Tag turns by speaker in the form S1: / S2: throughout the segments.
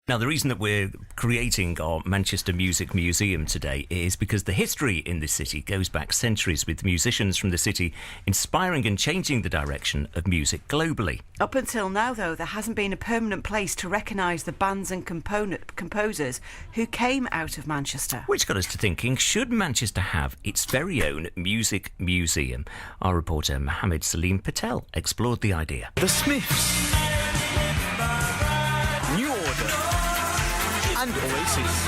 S1: Now, the reason that we're creating our Manchester Music Museum today is because the history in this city goes back centuries, with musicians from the city inspiring and changing the direction of music globally.
S2: Up until now, though, there hasn't been a permanent place to recognise the bands and composers who came out of Manchester.
S1: Which got us to thinking, should Manchester have its very own music museum? Our reporter Mohammed Salim Patel explored the idea.
S3: The Smiths, New Order, and Oasis.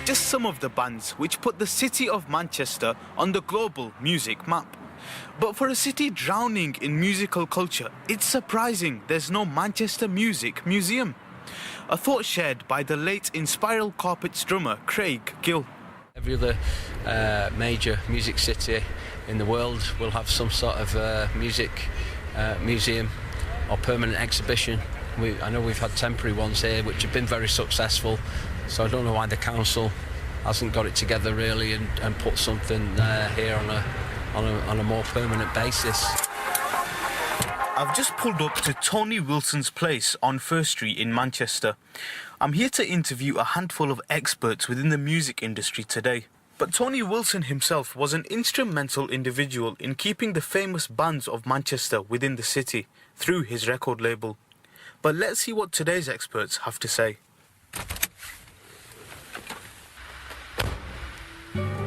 S3: Just some of the bands which put the city of Manchester on the global music map. But for a city drowning in musical culture, it's surprising there's no Manchester Music Museum. A thought shared by the late Inspiral Carpets drummer Craig Gill.
S4: Every other major music city in the world will have some sort of music museum or permanent exhibition. I know we've had temporary ones here which have been very successful, so I don't know why the council hasn't got it together really and put something here on a more permanent basis.
S3: I've just pulled up to Tony Wilson's place on First Street in Manchester. I'm here to interview a handful of experts within the music industry today. But Tony Wilson himself was an instrumental individual in keeping the famous bands of Manchester within the city through his record label. But let's see what today's experts have to say.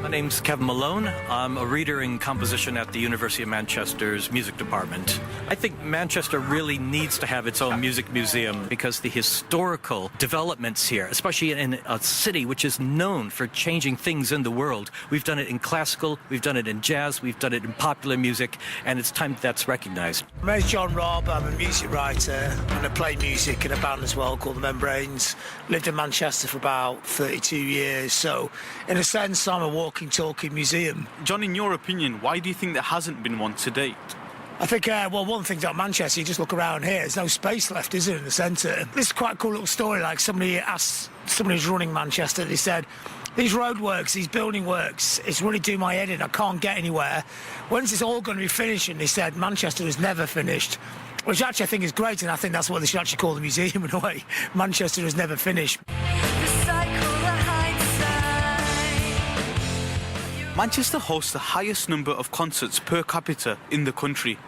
S5: My name's Kevin Malone. I'm a reader in composition at the University of Manchester's music department. I think Manchester really needs to have its own music museum because the historical developments here, especially in a city which is known for changing things in the world. We've done it in classical, we've done it in jazz, we've done it in popular music, and it's time that's recognized.
S6: My name's John Robb. I'm a music writer and I play music in a band as well called The Membranes. Lived in Manchester for about 32 years, so in a sense I'm a walking, talking museum.
S3: John, in your opinion, why do you think there hasn't been one to date?
S6: I think, well, one thing about Manchester, you just look around here, there's no space left, is there, in the centre? This is quite a cool little story, like somebody asked somebody who's running Manchester, they said, these roadworks, these building works, it's really doing my head in, I can't get anywhere. When's this all going to be finished? And they said, Manchester is never finished. Which actually I think is great, and I think that's what they should actually call the museum in a way. Manchester is never finished.
S3: Manchester hosts the highest number of concerts per capita in the country.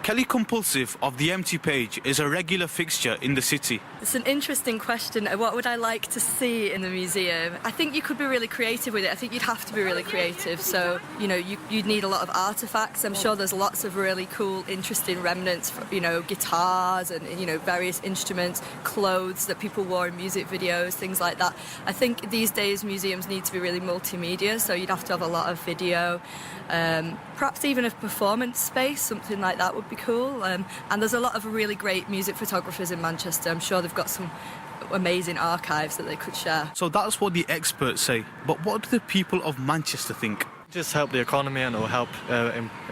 S3: Kelly Compulsive of the Empty Page is a regular fixture in the city.
S7: It's an interesting question. What would I like to see in the museum? I think you could be really creative with it. I think you'd have to be really creative. So, you know, you'd need a lot of artefacts. I'm sure there's lots of really cool, interesting remnants, you know, guitars and, you know, various instruments, clothes that people wore in music videos, things like that. I think these days museums need to be really multimedia, so you'd have to have a lot of video, perhaps even a performance space, something like that would be cool. And there's a lot of really great music photographers in Manchester. I'm sure they've got some amazing archives that they could share.
S3: So that's what the experts say. But what do the people of Manchester think?
S8: Just help the economy and it'll help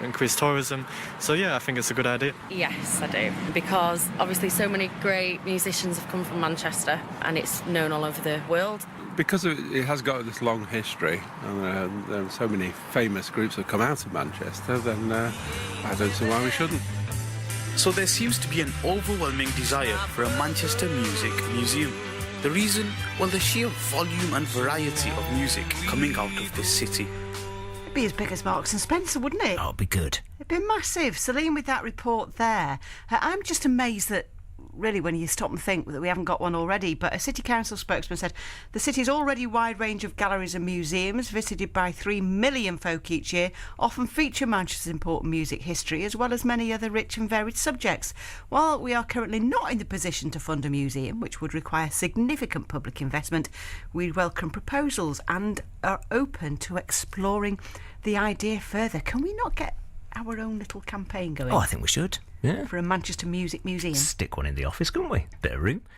S8: increase tourism. So yeah, I think it's a good idea.
S9: Yes, I do. Because obviously so many great musicians have come from Manchester and it's known all over the world.
S10: Because it has got this long history and there are so many famous groups that come out of Manchester, then I don't see why we shouldn't.
S3: So there seems to be an overwhelming desire for a Manchester Music Museum. The reason? Well, the sheer volume and variety of music coming out of this city.
S2: It'd be as big as Marks and Spencer, wouldn't it?
S1: Oh, it'd be good.
S2: It'd be massive. Celine, with that report there, I'm just amazed that, really, when you stop and think that we haven't got one already, but a city council spokesman said the city's already wide range of galleries and museums visited by 3 million folk each year often feature Manchester's important music history as well as many other rich and varied subjects. While we are currently not in the position to fund a museum, which would require significant public investment, we welcome proposals and are open to exploring the idea further. Can we not get our own little campaign going?
S1: Oh, I think we should. Yeah.
S2: For a Manchester Music Museum.
S1: Stick one in the office, couldn't we? Bit of room.